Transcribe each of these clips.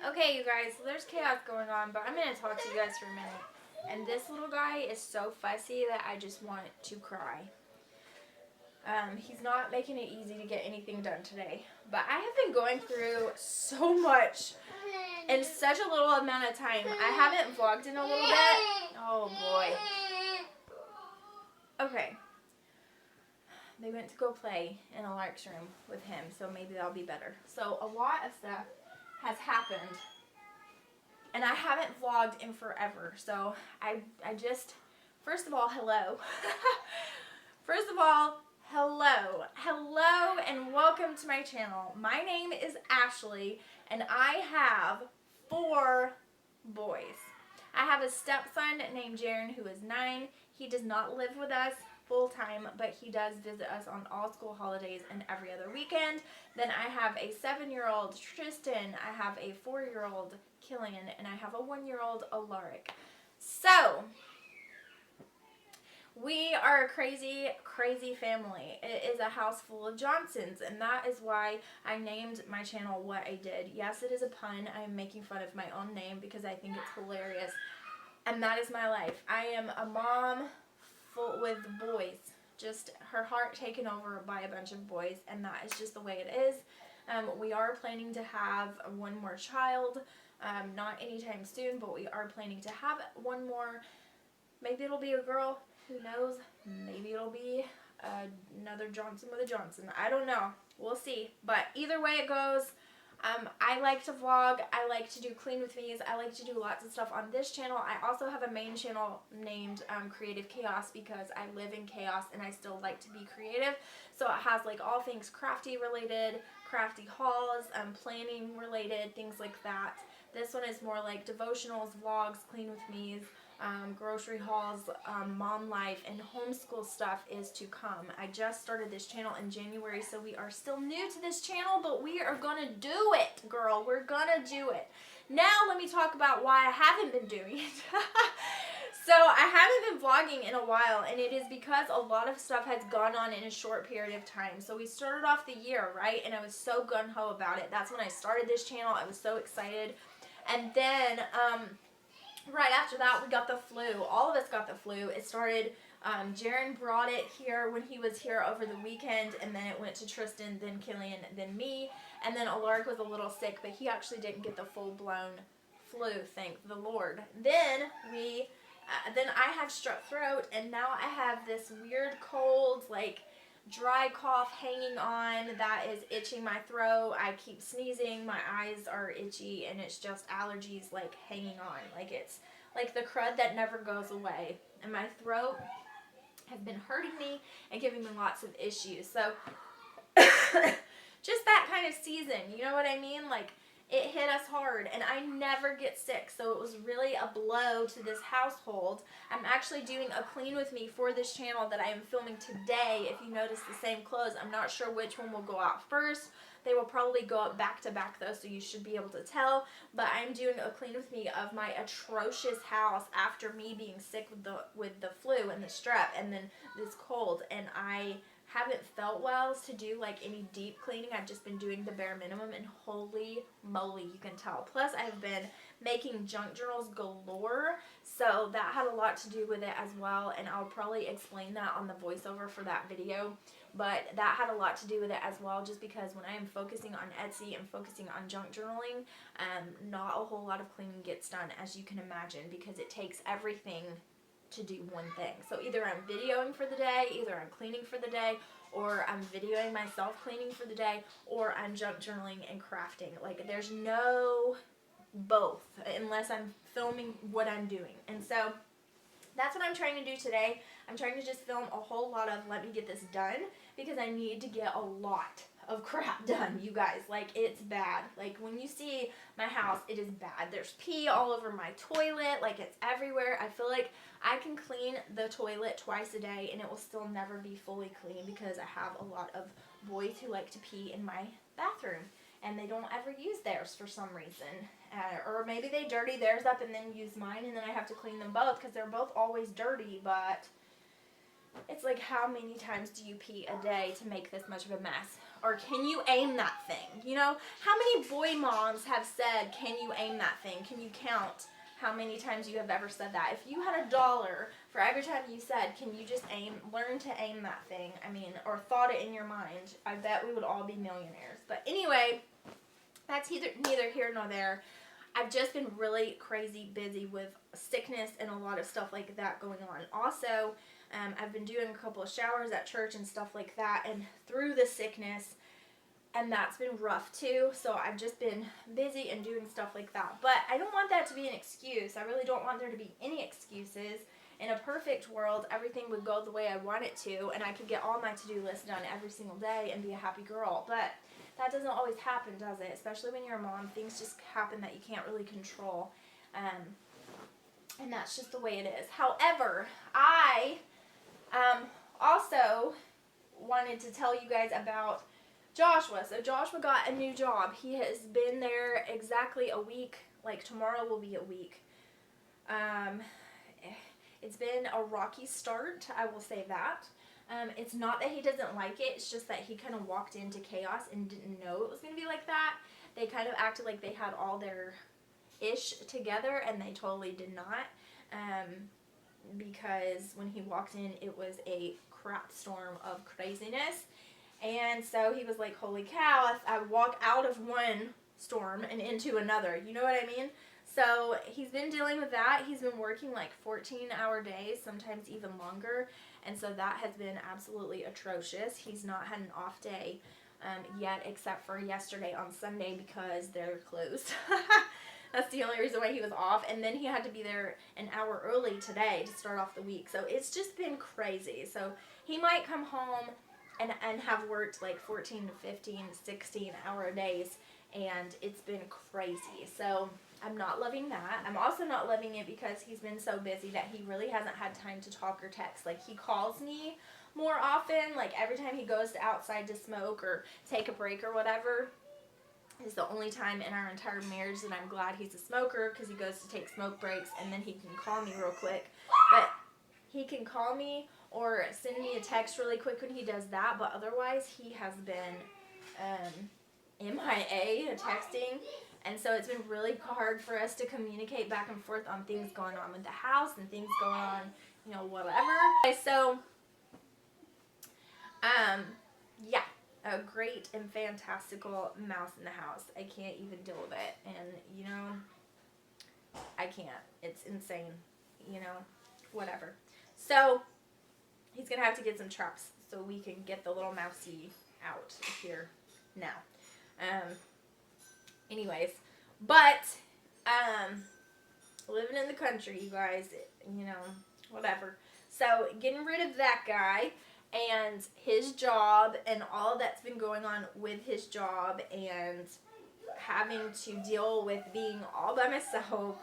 Okay, you guys, so there's chaos going on, but I'm going to talk to you guys for a minute. And this little guy is so fussy that I just want to cry. He's not making it easy to get anything done today. But I have been going through so much in such a little amount of time. I haven't vlogged in a little bit. Oh, boy. Okay. They went to go play in Alaric's room with him, so maybe that'll be better. So a lot of stuff has happened. And I haven't vlogged in forever. So I just, first of all, hello. First of all, hello. Hello and welcome to my channel. My name is Ashley and I have 4 boys. I have a stepson named Jaren who is 9. He does not live with us full time, but he does visit us on all school holidays and every other weekend. Then I have a 7-year-old Tristan, I have a 4-year-old Killian, and I have a 1-year-old Alaric. So we are a crazy, crazy family. It is a house full of Johnsons, and that is why I named my channel what I did. Yes, it is a pun. I am making fun of my own name because I think it's hilarious. And that is my life. I am a mom full with boys. Just her heart taken over by a bunch of boys, and that is just the way it is. We are planning to have one more child. Not anytime soon, but we are planning to have one more. Maybe it'll be a girl. Who knows? Maybe it'll be another Johnson with a Johnson. I don't know. We'll see. But either way it goes, I like to vlog. I like to do clean with me's. I like to do lots of stuff on this channel. I also have a main channel named Creative Chaos because I live in chaos and I still like to be creative. So it has like all things crafty related, crafty hauls, planning related, things like that. This one is more like devotionals, vlogs, clean with me's, grocery hauls, mom life, and homeschool stuff is to come. I just started this channel in January, so we are still new to this channel, but we are gonna do it, girl. We're gonna do it. Now let me talk about why I haven't been doing it. So I haven't been vlogging in a while, and it is because a lot of stuff has gone on in a short period of time. So we started off the year, right? And I was so gung-ho about it. That's when I started this channel. I was so excited. And then right after that, we got the flu. All of us got the flu. It started, Jaren brought it here when he was here over the weekend, and then it went to Tristan, then Killian, then me, and then Alaric was a little sick, but he actually didn't get the full-blown flu, thank the Lord. Then then I have strep throat, and now I have this weird cold, like dry cough hanging on that is itching my throat. I keep sneezing, my eyes are itchy, and it's just allergies like hanging on. Like it's like the crud that never goes away. And my throat has been hurting me and giving me lots of issues. So just that kind of season, you know what I mean? Like it hit us hard, and I never get sick, so it was really a blow to this household. I'm actually doing a clean with me for this channel that I am filming today. If you notice the same clothes, I'm not sure which one will go out first. They will probably go up back to back though, so you should be able to tell. But I'm doing a clean with me of my atrocious house after me being sick with the flu and the strep and then this cold, and I haven't felt well to do like any deep cleaning. I've just been doing the bare minimum, and holy moly, you can tell. Plus I have been making junk journals galore, so that had a lot to do with it as well, and I'll probably explain that on the voiceover for that video. But that had a lot to do with it as well, just because when I am focusing on Etsy and focusing on junk journaling, not a whole lot of cleaning gets done, as you can imagine, because it takes everything to do one thing. So either I'm videoing for the day, either I'm cleaning for the day, or I'm videoing myself cleaning for the day, or I'm junk journaling and crafting. Like there's no both unless I'm filming what I'm doing. And so that's what I'm trying to do today. I'm trying to just film a whole lot of let me get this done, because I need to get a lot of crap done, you guys. Like it's bad. Like when you see my house, it is bad. There's pee all over my toilet, like it's everywhere. I feel like I can clean the toilet twice a day and it will still never be fully clean, because I have a lot of boys who like to pee in my bathroom and they don't ever use theirs for some reason. Or maybe they dirty theirs up and then use mine, and then I have to clean them both because they're both always dirty. But it's like, how many times do you pee a day to make this much of a mess? or can you aim that thing? You know, how many boy moms have said, can you aim that thing? Can you count how many times you have ever said that? If you had $1 for every time you said, can you just learn to aim that thing? I mean, or thought it in your mind, I bet we would all be millionaires. But anyway, that's neither here nor there. I've just been really crazy busy with sickness and a lot of stuff like that going on. Also, I've been doing a couple of showers at church and stuff like that, and through the sickness, and that's been rough too. So I've just been busy and doing stuff like that. But I don't want that to be an excuse. I really don't want there to be any excuses. In a perfect world, everything would go the way I want it to, and I could get all my to-do lists done every single day and be a happy girl. But that doesn't always happen, does it? Especially when you're a mom, things just happen that you can't really control. And that's just the way it is. However, I also wanted to tell you guys about Joshua. So Joshua got a new job. He has been there exactly a week. Like tomorrow will be a week. It's been a rocky start, I will say that. It's not that he doesn't like it, it's just that he kind of walked into chaos and didn't know it was going to be like that. They kind of acted like they had all their ish together, and they totally did not. Because when he walked in, it was a crap storm of craziness. And so he was like, holy cow, I walk out of one storm and into another. You know what I mean? So he's been dealing with that. He's been working like 14-hour days, sometimes even longer. And so that has been absolutely atrocious. He's not had an off day yet, except for yesterday on Sunday because they're closed. That's the only reason why he was off. And then he had to be there an hour early today to start off the week. So it's just been crazy. So he might come home and have worked like 14 to 15, 16-hour days. And it's been crazy. So I'm not loving that. I'm also not loving it because he's been so busy that he really hasn't had time to talk or text. Like, he calls me more often. Like, every time he goes outside to smoke or take a break or whatever is the only time in our entire marriage that I'm glad he's a smoker, because he goes to take smoke breaks and then he can call me real quick. But he can call me or send me a text really quick when he does that. But otherwise, he has been MIA, texting. And so it's been really hard for us to communicate back and forth on things going on with the house and things going on, you know, whatever. So, yeah, a great and fantastical mouse in the house. I can't even deal with it. And, you know, I can't. It's insane, you know, whatever. So, he's going to have to get some traps so we can get the little mousey out here now. Anyways, but, living in the country, you guys, you know, whatever. So, getting rid of that guy and his job and all that's been going on with his job and having to deal with being all by myself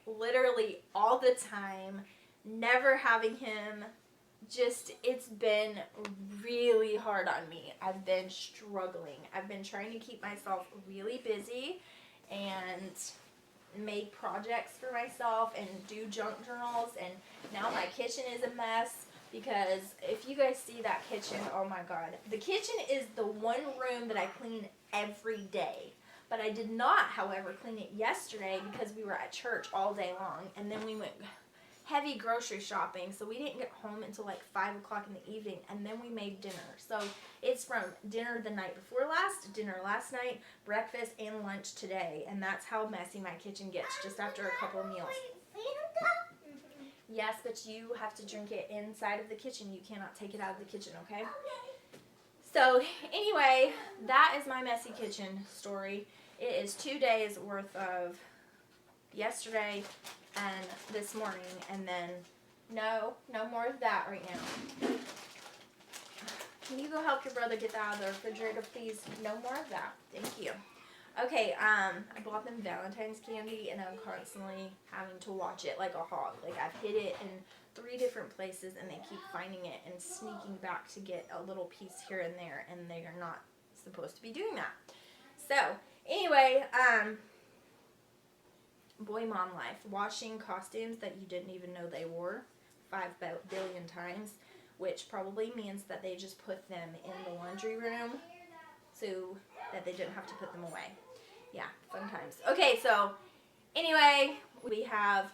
literally all the time, never having him. Just, it's been really hard on me. I've been struggling. I've been trying to keep myself really busy and make projects for myself and do junk journals, and now my kitchen is a mess because if you guys see that kitchen, oh my god. The kitchen is the one room that I clean every day. But I did not, however, clean it yesterday because we were at church all day long, and then we went heavy grocery shopping, so we didn't get home until like 5 o'clock in the evening, and then we made dinner. So it's from dinner the night before last, dinner last night, breakfast, and lunch today, and that's how messy my kitchen gets just after a couple of meals. Yes, but you have to drink it inside of the kitchen. You cannot take it out of the kitchen, okay? So anyway, that is my messy kitchen story. It is 2 days worth of yesterday and this morning, and then no more of that right now. Can you go help your brother get that out of the refrigerator, please? No more of that. Thank you. Okay, I bought them Valentine's candy, and I'm constantly having to watch it like a hawk. Like, I've hid it in 3 different places, and they keep finding it and sneaking back to get a little piece here and there, and they are not supposed to be doing that. So, anyway, boy mom life. Washing costumes that you didn't even know they wore 5 billion times, which probably means that they just put them in the laundry room so that they didn't have to put them away. Yeah, fun times. Okay, so anyway, we have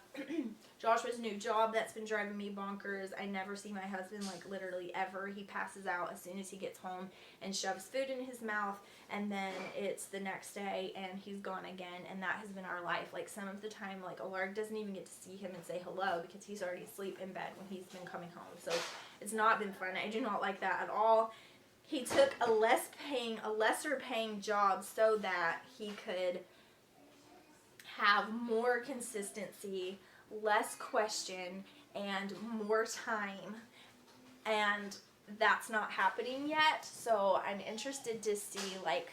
Joshua's new job that's been driving me bonkers. I never see my husband, like, literally ever. He passes out as soon as he gets home and shoves food in his mouth, and then it's the next day and he's gone again, and that has been our life. Like, some of the time, like, Alaric doesn't even get to see him and say hello because he's already asleep in bed when he's been coming home. So it's not been fun. I do not like that at all. He took a lesser paying job so that he could have more consistency, less question, and more time, and that's not happening yet. So I'm interested to see, like,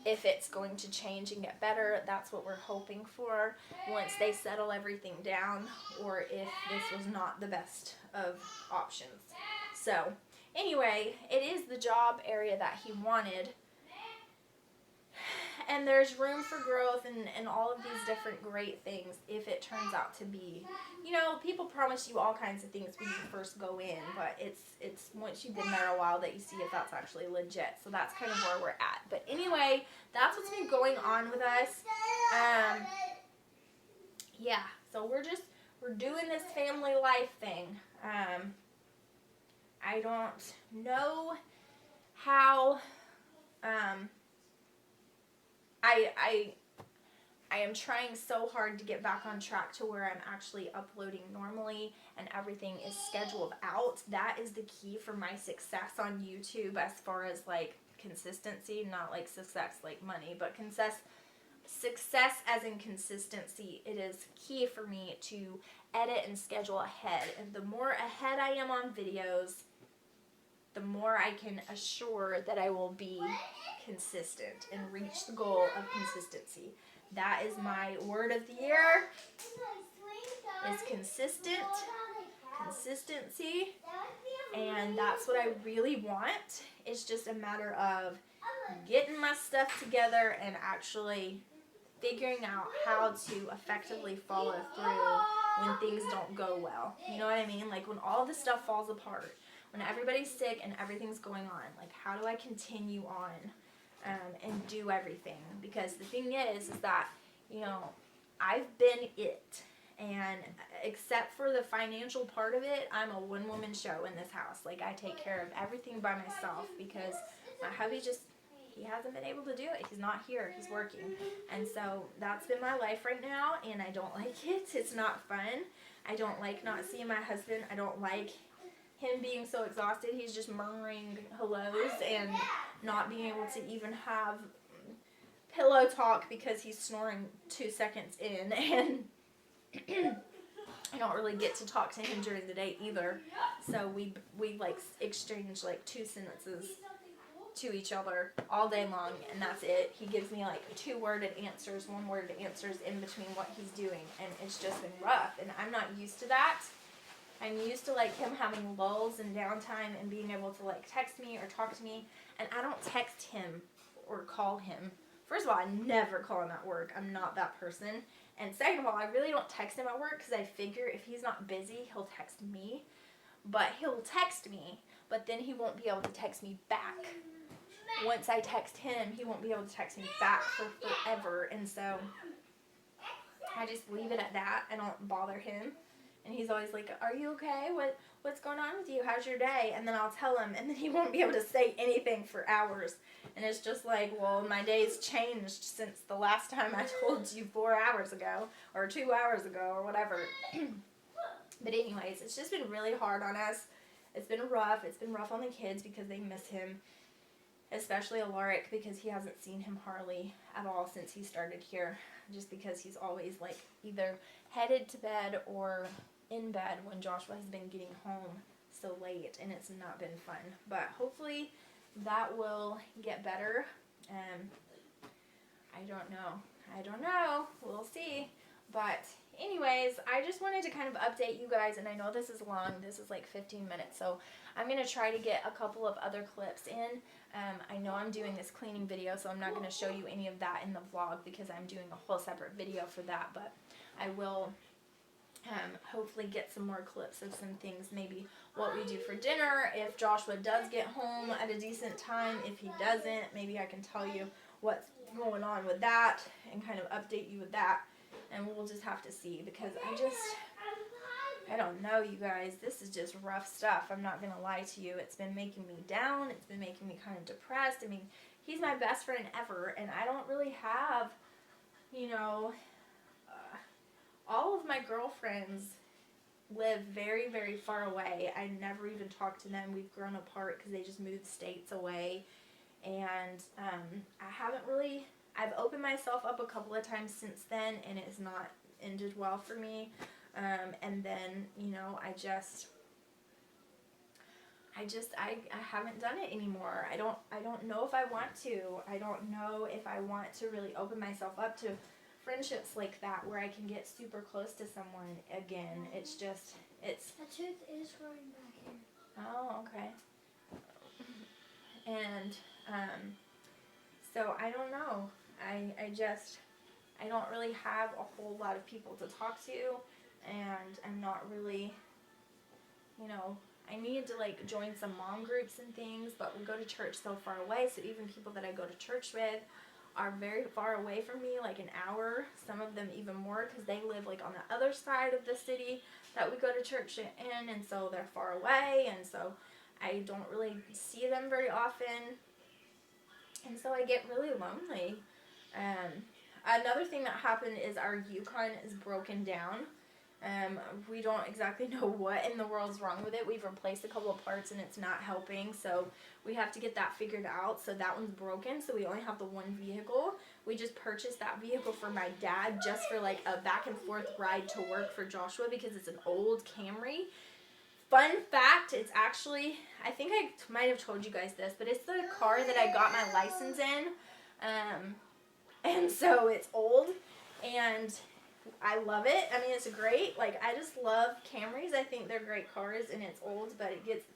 if it's going to change and get better. That's what we're hoping for once they settle everything down, or if this was not the best of options. So anyway, it is the job area that he wanted, and there's room for growth and all of these different great things if it turns out to be, you know, people promise you all kinds of things when you first go in, but it's once you've been there a while that you see if that's actually legit. So that's kind of where we're at. But anyway, that's what's been going on with us. Yeah, so we're doing this family life thing. I don't know how, I am trying so hard to get back on track to where I'm actually uploading normally and everything is scheduled out. That is the key for my success on YouTube as far as, like, consistency, not like success like money, but success as in consistency. It is key for me to edit and schedule ahead, and the more ahead I am on videos, the more I can assure that I will be consistent and reach the goal of consistency. That is my word of the year, is consistency, and that's what I really want. It's just a matter of getting my stuff together and actually figuring out how to effectively follow through when things don't go well. You know what I mean? Like, when all this stuff falls apart, when everybody's sick and everything's going on, like, how do I continue on and do everything? Because the thing is that, you know, I've been it, and except for the financial part of it, I'm a one-woman show in this house. Like, I take care of everything by myself because my hubby he hasn't been able to do it. He's not here. He's working. And so that's been my life right now, and I don't like it. It's not fun. I don't like not seeing my husband. I don't like him being so exhausted. He's just murmuring hellos and not being able to even have pillow talk because he's snoring 2 seconds in, and I don't really get to talk to him during the day either. So we like exchange like 2 sentences to each other all day long, and that's it. He gives me like 2-worded answers, 1-worded answers in between what he's doing, and it's just been rough, and I'm not used to that. I'm used to, like, him having lulls and downtime and being able to, like, text me or talk to me, and I don't text him or call him. First of all, I never call him at work. I'm not that person. And second of all, I really don't text him at work because I figure if he's not busy, he'll text me. But he'll text me, but then he won't be able to text me back. Once I text him, he won't be able to text me back for forever. And so I just leave it at that. I don't bother him. And he's always like, are you okay? What's going on with you? How's your day? And then I'll tell him, and then he won't be able to say anything for hours. And it's just like, well, my day's changed since the last time I told you 4 hours ago, or 2 hours ago, or whatever. But anyways, it's just been really hard on us. It's been rough. It's been rough on the kids because they miss him, especially Alaric, because he hasn't seen him hardly at all since he started here, just because he's always, like, either headed to bed or in bed when Joshua has been getting home so late, and it's not been fun. But hopefully that will get better. I don't know. We'll see. But anyways, I just wanted to kind of update you guys, and I know this is long. This is like 15 minutes, so I'm going to try to get a couple of other clips in. I know I'm doing this cleaning video, so I'm not going to show you any of that in the vlog because I'm doing a whole separate video for that, but I will hopefully get some more clips of some things, maybe what we do for dinner, if Joshua does get home at a decent time. If he doesn't, maybe I can tell you what's going on with that and kind of update you with that, and we'll just have to see, because I don't know, you guys, this is just rough stuff. I'm not gonna lie to you. It's been making me down. It's been making me kind of depressed. I mean, he's my best friend ever, and I don't really have, you know, all of my girlfriends live very, very far away. I never even talked to them. We've grown apart because they just moved states away. And I haven't really, I've opened myself up a couple of times since then, and it's not ended well for me. And then, you know, I haven't done it anymore. I don't know if I want to. I don't know if I want to really open myself up to friendships like that where I can get super close to someone again. It's just, it's... The tooth is growing back here. Oh, okay. And, so I don't know. I don't really have a whole lot of people to talk to, and I'm not really, you know, I need to like join some mom groups and things, but we go to church so far away, so even people that I go to church with are very far away from me, like an hour, some of them even more, because they live like on the other side of the city that we go to church in, and so they're far away, and so I don't really see them very often, and so I get really lonely. Another thing that happened is our Yukon is broken down. We don't exactly know what in the world's wrong with it. We've replaced a couple of parts and it's not helping, so we have to get that figured out. So that one's broken, so we only have the one vehicle. We just purchased that vehicle for my dad just for like a back and forth ride to work for Joshua, because it's an old Camry. Fun fact, it's actually, I think I might have told you guys this, but it's the car that I got my license in. And so it's old, and I love it. I mean, it's great. Like, I just love Camrys. I think they're great cars, and it's old, but it gets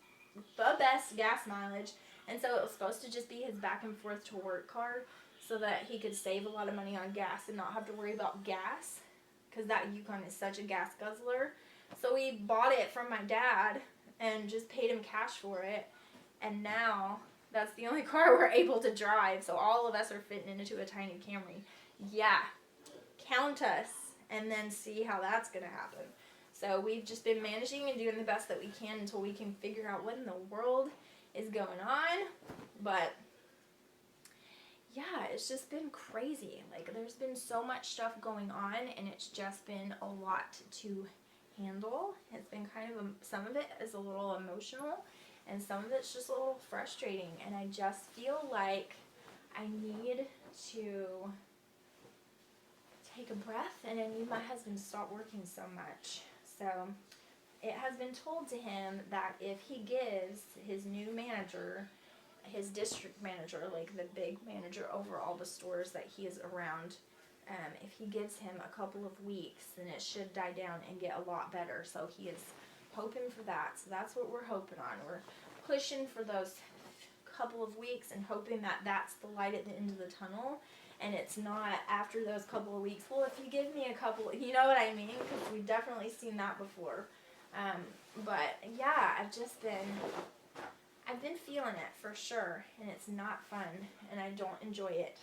the best gas mileage. And so it was supposed to just be his back and forth to work car so that he could save a lot of money on gas and not have to worry about gas, because that Yukon is such a gas guzzler. So we bought it from my dad and just paid him cash for it, and now that's the only car we're able to drive, so all of us are fitting into a tiny Camry. Yeah, count us, and then see how that's going to happen. So we've just been managing and doing the best that we can until we can figure out what in the world is going on. But yeah, it's just been crazy. Like, there's been so much stuff going on, and it's just been a lot to handle. It's been kind of, some of it is a little emotional, and some of it's just a little frustrating, and I just feel like I need to take a breath, and I need my husband to stop working so much. So it has been told to him that if he gives his new manager, his district manager, like the big manager over all the stores that he is around, if he gives him a couple of weeks, then it should die down and get a lot better. So he is hoping for that. So that's what we're hoping on. We're pushing for those couple of weeks and hoping that that's the light at the end of the tunnel, and it's not after those couple of weeks, well, if you give me a couple, you know what I mean, because we've definitely seen that before. But yeah, I've been feeling it for sure, and it's not fun, and I don't enjoy it.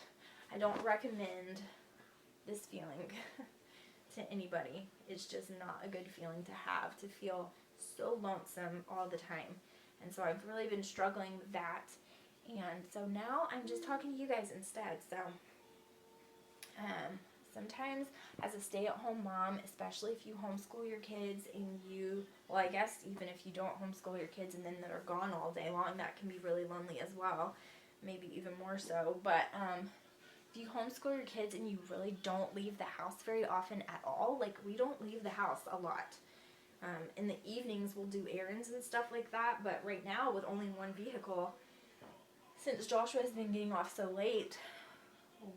I don't recommend this feeling to anybody. It's just not a good feeling to have, to feel so lonesome all the time. And so I've really been struggling with that. And so now I'm just talking to you guys instead. So sometimes as a stay-at-home mom, especially if you homeschool your kids and you, well, I guess even if you don't homeschool your kids and then they're gone all day long, that can be really lonely as well. Maybe even more so. But if you homeschool your kids and you really don't leave the house very often at all, like we don't leave the house a lot. In the evenings we'll do errands and stuff like that, but right now with only one vehicle, since Joshua has been getting off so late,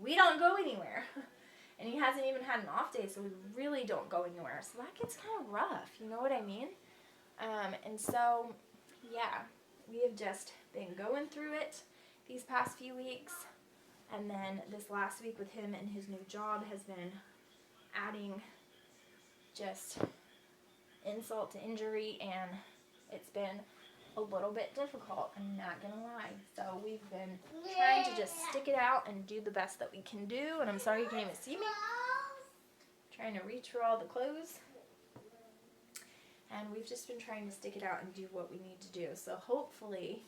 we don't go anywhere. And he hasn't even had an off day, so we really don't go anywhere. So that gets kind of rough, you know what I mean? And so, yeah, we have just been going through it these past few weeks. And then this last week with him and his new job has been adding just insult to injury, and it's been a little bit difficult, I'm not gonna lie. So we've been trying to just stick it out and do the best that we can do, and I'm sorry you can't even see me. Trying to reach for all the clothes. And we've just been trying to stick it out and do what we need to do. So hopefully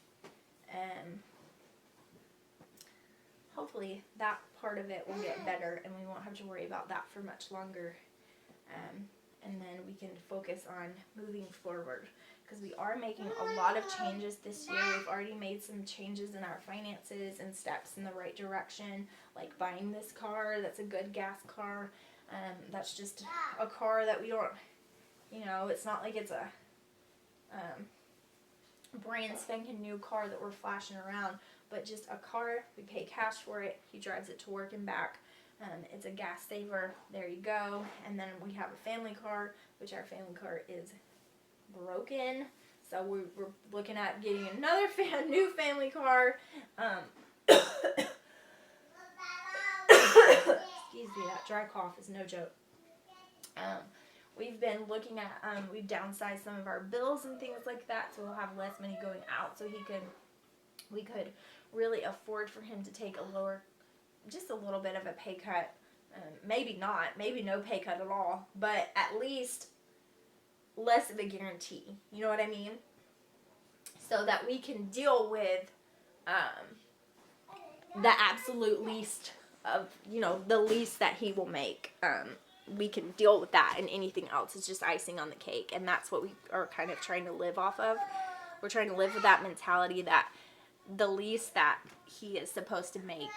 that part of it will get better and we won't have to worry about that for much longer. And then we can focus on moving forward, because we are making a lot of changes this year. We've already made some changes in our finances and steps in the right direction, like buying this car. That's a good gas car. That's just a car that we don't, it's not like it's a brand spanking new car that we're flashing around, but just a car. We pay cash for it. He drives it to work and back. It's a gas saver. There you go. And then we have a family car, which our family car is broken. So we're looking at getting another new family car. Excuse me, that dry cough is no joke. We've been looking at, we've downsized some of our bills and things like that, so we'll have less money going out, so we could really afford for him to take just a little bit of a pay cut. Maybe not, maybe no pay cut at all, but at least less of a guarantee. You know what I mean? So that we can deal with the absolute least of, the least that he will make. We can deal with that, and anything else is just icing on the cake, and that's what we are kind of trying to live off of. We're trying to live with that mentality that the least that he is supposed to make,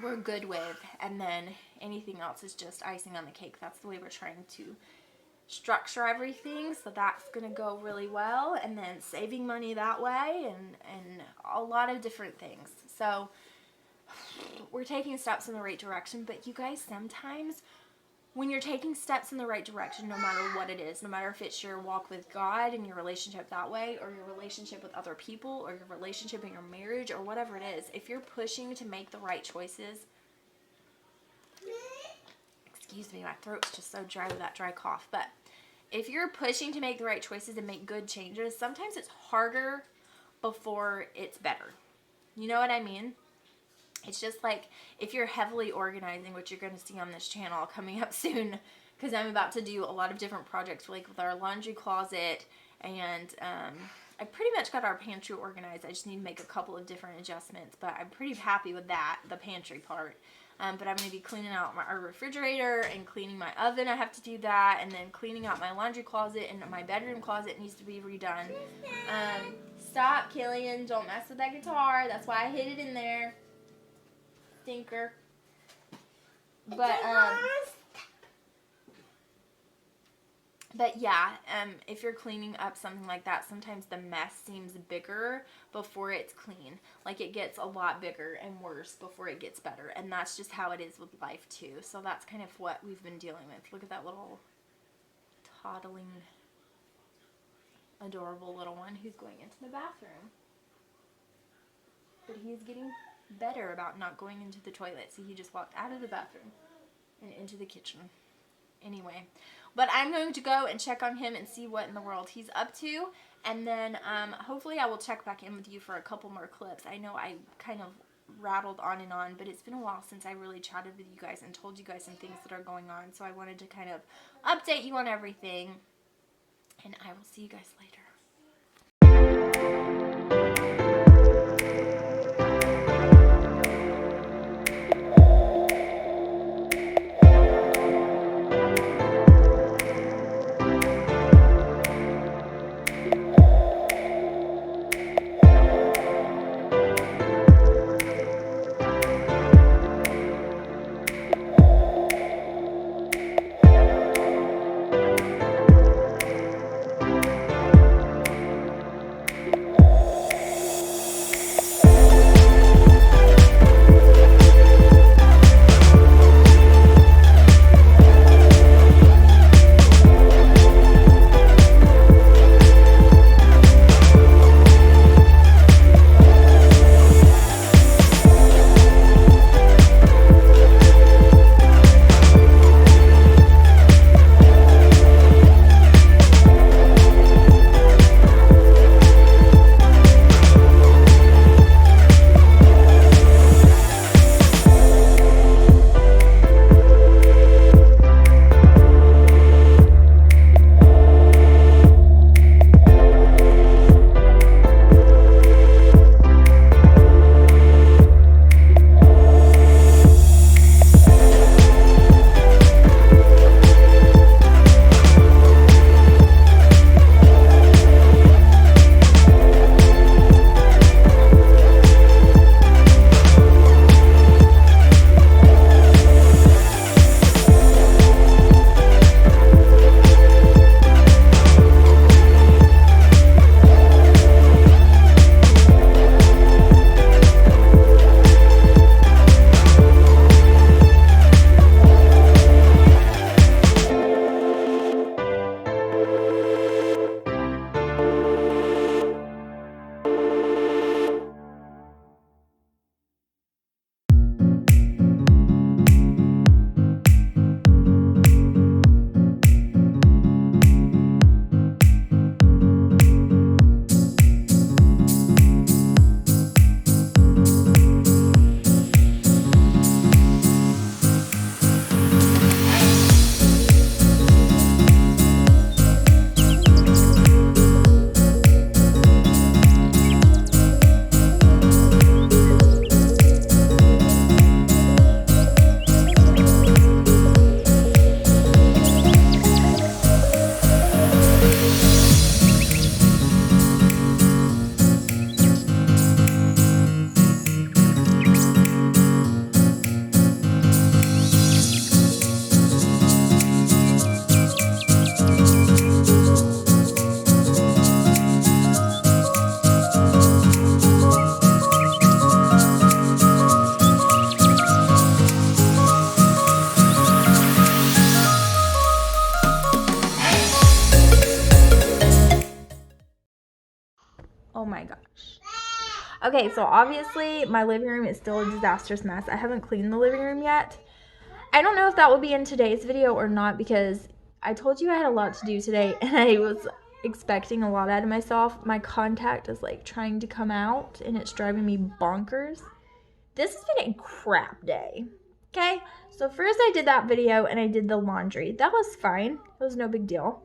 we're good with, and then anything else is just icing on the cake. That's the way we're trying to structure everything, so that's going to go really well, and then saving money that way, and a lot of different things. So we're taking steps in the right direction, but you guys, sometimes when you're taking steps in the right direction, no matter what it is, no matter if it's your walk with God and your relationship that way, or your relationship with other people, or your relationship in your marriage, or whatever it is, if you're pushing to make the right choices, excuse me, my throat's just so dry with that dry cough, but if you're pushing to make the right choices and make good changes, sometimes it's harder before it's better. You know what I mean? It's just like if you're heavily organizing, which you're going to see on this channel coming up soon, because I'm about to do a lot of different projects, like with our laundry closet, and I pretty much got our pantry organized. I just need to make a couple of different adjustments, but I'm pretty happy with that, the pantry part. But I'm going to be cleaning out our refrigerator and cleaning my oven. I have to do that, and then cleaning out my laundry closet, and my bedroom closet needs to be redone. Stop, Killian. Don't mess with that guitar. That's why I hid it in there. Stinker. But yeah, if you're cleaning up something like that, sometimes the mess seems bigger before it's clean. Like it gets a lot bigger and worse before it gets better. And that's just how it is with life too. So that's kind of what we've been dealing with. Look at that little toddling, adorable little one who's going into the bathroom. But he's getting better about not going into the toilet. See, he just walked out of the bathroom and into the kitchen. Anyway, but I'm going to go and check on him and see what in the world he's up to, and then hopefully I will check back in with you for a couple more clips. I know I kind of rattled on and on, but it's been a while since I really chatted with you guys and told you guys some things that are going on, so I wanted to kind of update you on everything, and I will see you guys later. Okay, so obviously my living room is still a disastrous mess. I haven't cleaned the living room yet. I don't know if that will be in today's video or not because I told you I had a lot to do today and I was expecting a lot out of myself. My contact is like trying to come out and it's driving me bonkers. This has been a crap day. Okay, so first I did that video and I did the laundry. That was fine. It was no big deal.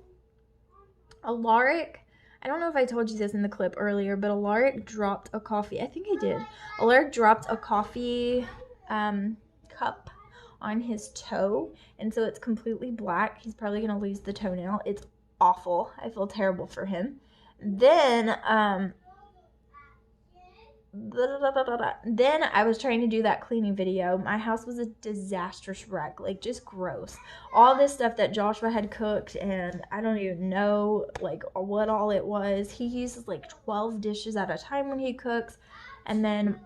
Alaric, I don't know if I told you this in the clip earlier, but Alaric dropped a coffee. I think I did. Alaric dropped a coffee cup on his toe, and so it's completely black. He's probably going to lose the toenail. It's awful. I feel terrible for him. Then, Then I was trying to do that cleaning video. My house was a disastrous wreck, like just gross. All this stuff that Joshua had cooked, and I don't even know like what all it was. He uses like 12 dishes at a time when he cooks, and then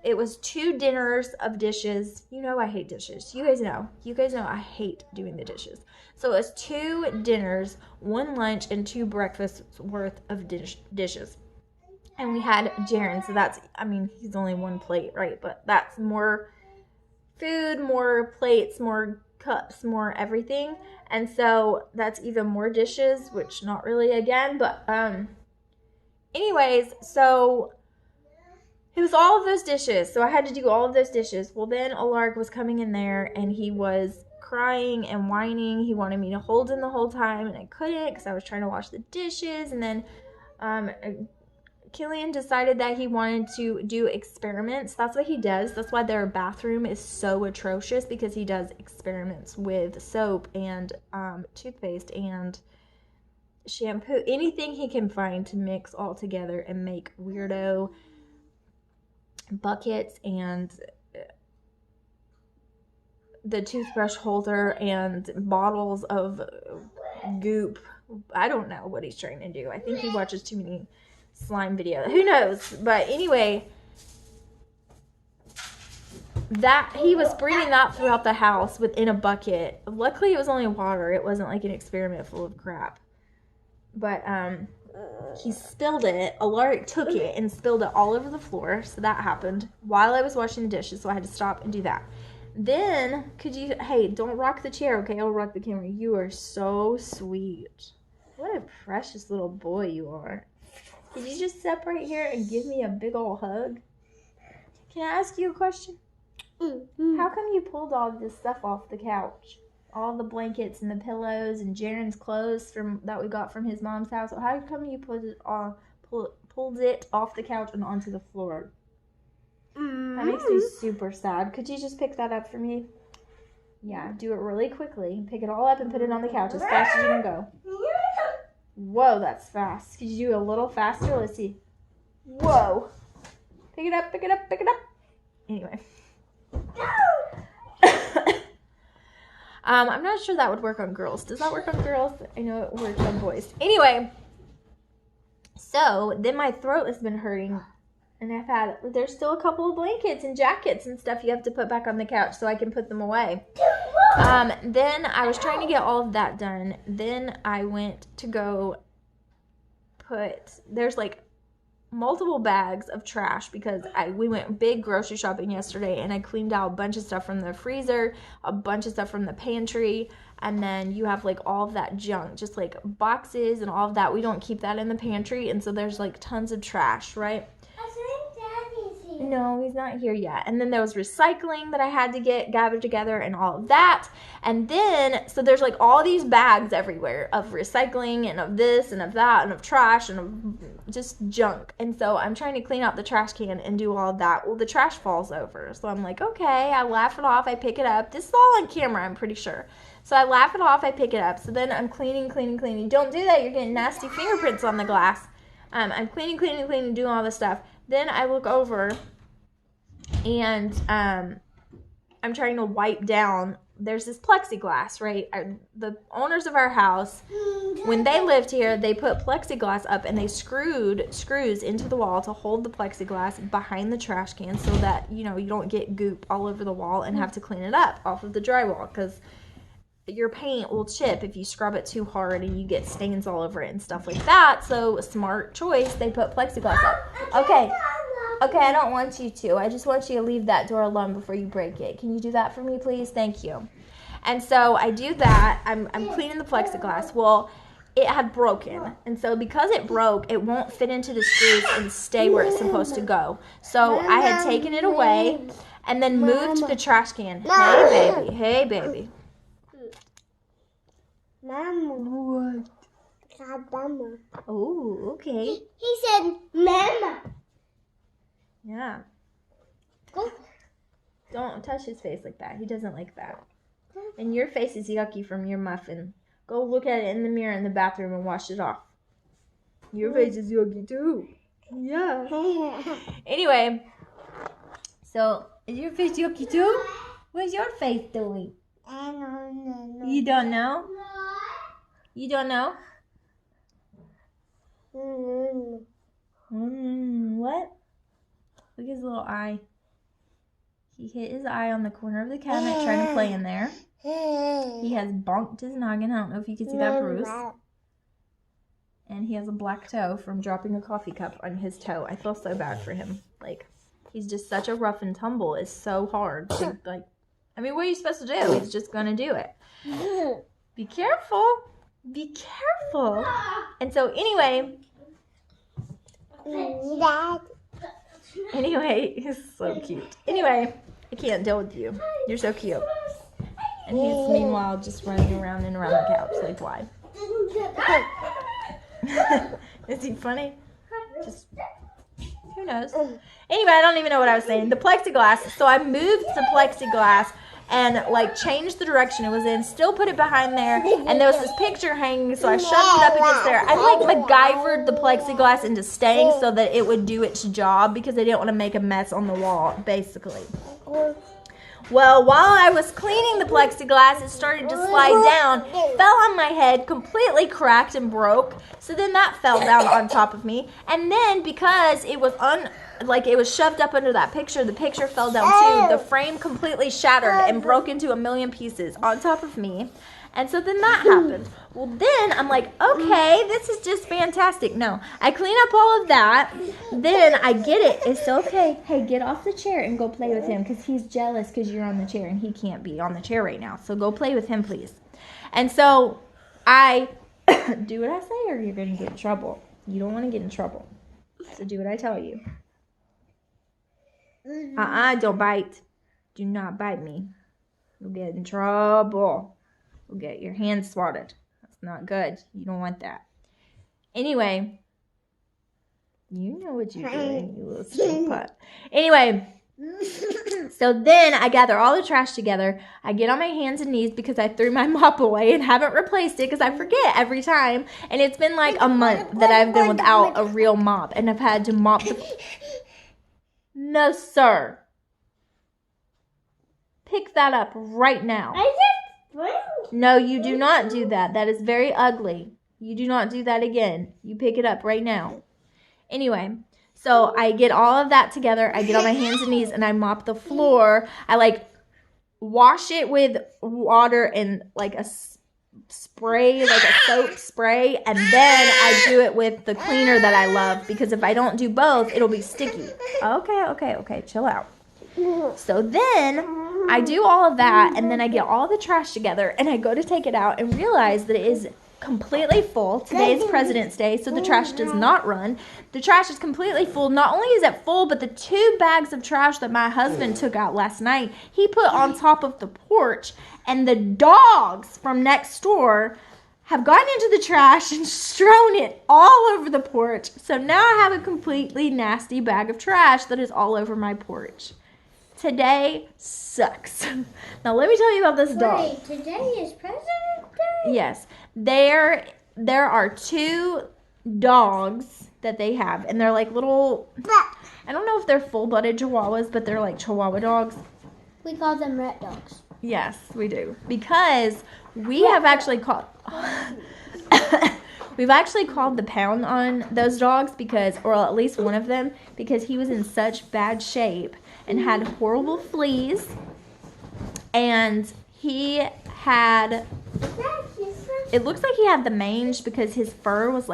it was 2 dinners of dishes. You know I hate dishes. You guys know I hate doing the dishes. So it was 2 dinners, 1 lunch, and 2 breakfasts worth of dishes. And we had Jaren, so that's, I mean, he's only 1 plate, right? But that's more food, more plates, more cups, more everything. And so that's even more dishes, which not really again. But anyways, so it was all of those dishes. So I had to do all of those dishes. Well, then Alaric was coming in there and he was crying and whining. He wanted me to hold him the whole time and I couldn't because I was trying to wash the dishes. And then Killian decided that he wanted to do experiments. That's what he does. That's why their bathroom is so atrocious, because he does experiments with soap and toothpaste and shampoo, anything he can find to mix all together and make weirdo buckets and the toothbrush holder and bottles of goop. I don't know what he's trying to do. I think he watches too many slime video. Who knows? But anyway, that he was spraying that throughout the house within a bucket. Luckily, it was only water. It wasn't like an experiment full of crap. But he spilled it. Alaric took it and spilled it all over the floor. So that happened while I was washing the dishes. So I had to stop and do that. Then, hey, don't rock the chair, okay? I'll rock the camera. You are so sweet. What a precious little boy you are. Could you just step right here and give me a big old hug? Can I ask you a question? How come you pulled all this stuff off the couch? All the blankets and the pillows and Jaren's clothes that we got from his mom's house. How come you pulled it off the couch and onto the floor? That makes me super sad. Could you just pick that up for me? Yeah, do it really quickly. Pick it all up and put it on the couch as fast as you can go. Whoa, that's fast. Could you do a little faster? Let's see. Whoa. Pick it up, pick it up, pick it up. Anyway. I'm not sure that would work on girls. Does that work on girls? I know it works on boys. Anyway. So, then my throat has been hurting. And there's still a couple of blankets and jackets and stuff you have to put back on the couch so I can put them away. Then I was trying to get all of that done. Then I went to go there's like multiple bags of trash because we went big grocery shopping yesterday and I cleaned out a bunch of stuff from the freezer, a bunch of stuff from the pantry, and then you have like all of that junk, just like boxes and all of that. We don't keep that in the pantry, and so there's like tons of trash, right? No, he's not here yet. And then there was recycling that I had to get gathered together and all of that. And then, so there's like all these bags everywhere of recycling and of this and of that and of trash and of just junk. And so I'm trying to clean out the trash can and do all of that. Well, the trash falls over. So I'm like, okay, I laugh it off. I pick it up. This is all on camera, I'm pretty sure. So I laugh it off. I pick it up. So then I'm cleaning. Don't do that. You're getting nasty fingerprints on the glass. I'm cleaning, doing all this stuff. Then I look over and I'm trying to wipe down. There's this plexiglass, right? The owners of our house, when they lived here, they put plexiglass up and they screwed screws into the wall to hold the plexiglass behind the trash can so that, you don't get goop all over the wall and have to clean it up off of the drywall, because your paint will chip if you scrub it too hard and you get stains all over it and stuff like that. So, smart choice, they put plexiglass up. Okay. Okay, I don't want you to. I just want you to leave that door alone before you break it. Can you do that for me, please? Thank you. And so I do that. I'm cleaning the plexiglass. Well, it had broken. And so because it broke, it won't fit into the screws and stay where it's supposed to go. So I had taken it away and then moved the trash can. Hey, baby. Hey, baby. Mama. What? Mama. Oh, okay. He said, Mama. Yeah. Go. Don't touch his face like that. He doesn't like that. And your face is yucky from your muffin. Go look at it in the mirror in the bathroom and wash it off. Your face is yucky too. Yeah. Anyway, so is your face yucky too? What's your face doing? I don't know. You don't know? You don't know? What? Look at his little eye. He hit his eye on the corner of the cabinet trying to play in there. He has bonked his noggin. I don't know if you can see that, Bruce. And he has a black toe from dropping a coffee cup on his toe. I feel so bad for him. Like, he's just such a rough and tumble. It's so hard to, like, I mean, what are you supposed to do? He's just going to do it. Be careful. Be careful. And so, anyway, he's so cute. Anyway, I can't deal with you. You're so cute. And he's meanwhile just running around and around the couch. Like, why? Is he funny? Just, who knows? Anyway, I don't even know what I was saying. The plexiglass. So I moved the plexiglass and like changed the direction it was in, still put it behind there, and there was this picture hanging, so I shoved it up against there. I like MacGyvered the plexiglass into staying so that it would do its job because I didn't want to make a mess on the wall, basically. Well, while I was cleaning the plexiglass, it started to slide down, fell on my head, completely cracked and broke. So then that fell down on top of me. And then because it was it was shoved up under that picture, the picture fell down too. The frame completely shattered and broke into a million pieces on top of me. And so then that happened. Well, then I'm like, okay, this is just fantastic. No, I clean up all of that. Then I get it. It's okay. Hey, get off the chair and go play with him because he's jealous because you're on the chair and he can't be on the chair right now. So go play with him, please. And so I do what I say or you're going to get in trouble. You don't want to get in trouble. So do what I tell you. Don't bite. Do not bite me. You'll get in trouble. You'll get your hands swatted. That's not good. You don't want that. Anyway, you know what you're doing, you little stupid putt. Anyway, so then I gather all the trash together. I get on my hands and knees because I threw my mop away and haven't replaced it because I forget every time. And it's been like a month that I've been without a real mop and I've had to mop the... No, sir. Pick that up right now. No, you do not do that. That is very ugly. You do not do that again. You pick it up right now. Anyway, so I get all of that together. I get on my hands and knees and I mop the floor. I like wash it with water and like a spray, like a soap spray. And then I do it with the cleaner that I love because if I don't do both, it'll be sticky. Okay. Chill out. So then I do all of that and then I get all the trash together and I go to take it out and realize that it is completely full. Today is President's Day, so the trash does not run. The trash is completely full. Not only is it full, but the 2 bags of trash that my husband took out last night, he put on top of the porch, and the dogs from next door have gotten into the trash and strewn it all over the porch. So now I have a completely nasty bag of trash that is all over my porch. Today sucks. Now let me tell you about this dog. Wait, today is President's Day? Yes. There are 2 dogs that they have, and they're like little, I don't know if they're full-blooded Chihuahuas, but they're like Chihuahua dogs. We call them rat dogs. Yes, we do. Because we have actually called... We've actually called the pound on those dogs because, or at least one of them, because he was in such bad shape and had horrible fleas, and he had it looks like he had the mange because his fur is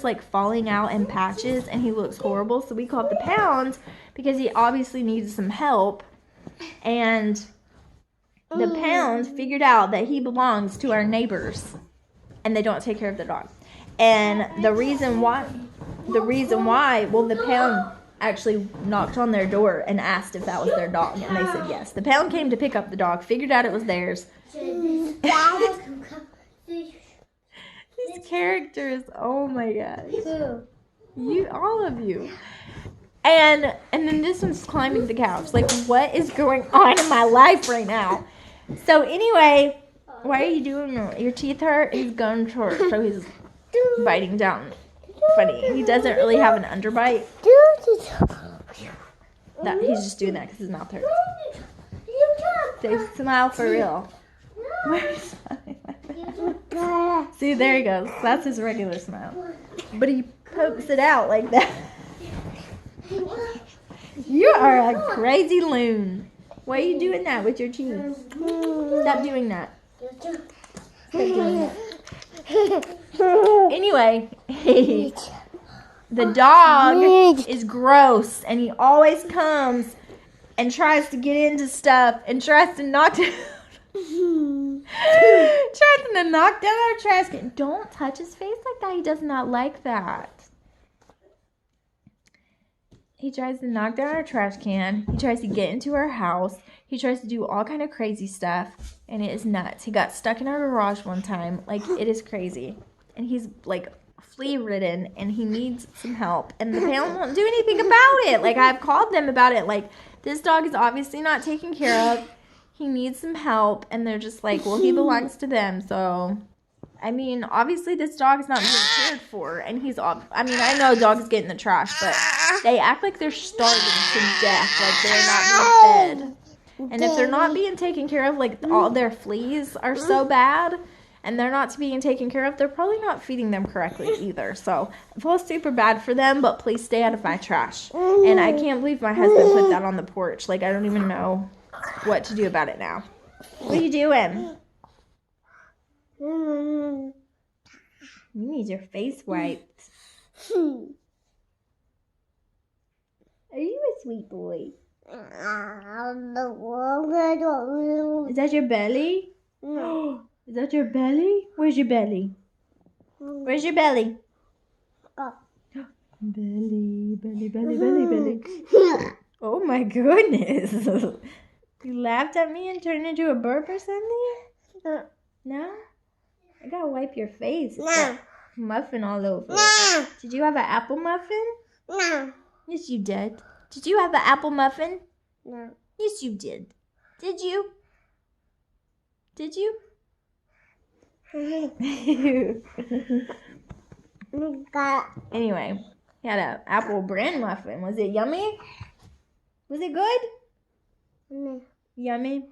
like falling out in patches and he looks horrible. So we called the pound because he obviously needs some help. And the pound figured out that he belongs to our neighbors and they don't take care of the dog. And the reason why, well, the pound actually knocked on their door and asked if that was their dog, and they said yes. The pound came to pick up the dog, figured out it was theirs. These characters, oh my gosh. You, all of you. And then this one's climbing the couch. Like, what is going on in my life right now? So anyway, why are you doing that? Your teeth hurt? He's gone short, so he's biting down. Funny. He doesn't really have an underbite. That he's just doing that because his mouth hurts. Say smile for real. Where's See, there he goes. That's his regular smile. But he pokes it out like that. You are a crazy loon. Why are you doing that with your teeth? Stop doing that. Stop doing that. Anyway, the dog is gross and he always comes and tries to get into stuff and tries to knock down our trash can. Don't touch his face like that. He does not like that. He tries to knock down our trash can. He tries to get into our house. He tries to do all kind of crazy stuff, and it is nuts. He got stuck in our garage one time. Like, it is crazy. And he's, like, flea-ridden, and he needs some help. And the pound won't do anything about it. Like, I've called them about it. Like, this dog is obviously not taken care of. He needs some help. And they're just like, well, he belongs to them. So, I mean, obviously this dog is not being cared for. And he's off. I mean, I know dogs get in the trash, but they act like they're starving to death. Like, they're not being fed. And if they're not being taken care of, like, all their fleas are so bad and they're not being taken care of, they're probably not feeding them correctly either. So I feel super bad for them, but please stay out of my trash. And I can't believe my husband put that on the porch. Like, I don't even know what to do about it now. What are you doing? You need your face wiped. Are you a sweet boy? Is that your belly? Is that your belly? Where's your belly? Where's your belly? Belly. Oh my goodness. You laughed at me and turned into a burp or something? No? I gotta wipe your face. It's got muffin all over it. Did you have an apple muffin? No. Yes, you did. Did you have an apple muffin? No. Yes, you did. Did you? Did you? Anyway, he had an apple bran muffin. Was it yummy? Was it good? No. Yummy?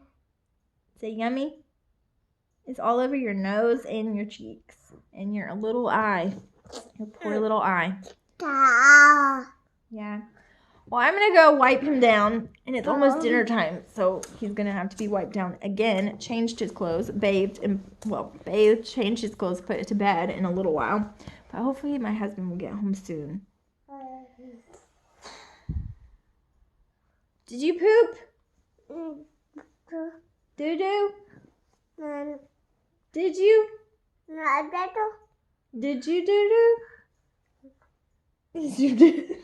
Is it yummy? It's all over your nose and your cheeks. And your little eye. Your poor little eye. Yeah. Well, I'm going to go wipe him down, and it's almost dinner time, so he's going to have to be wiped down again. Changed his clothes, bathed, changed his clothes, put it to bed in a little while. But hopefully my husband will get home soon. Did you poop? Doo-doo? Did you? Did you doo-doo? Yes, you did.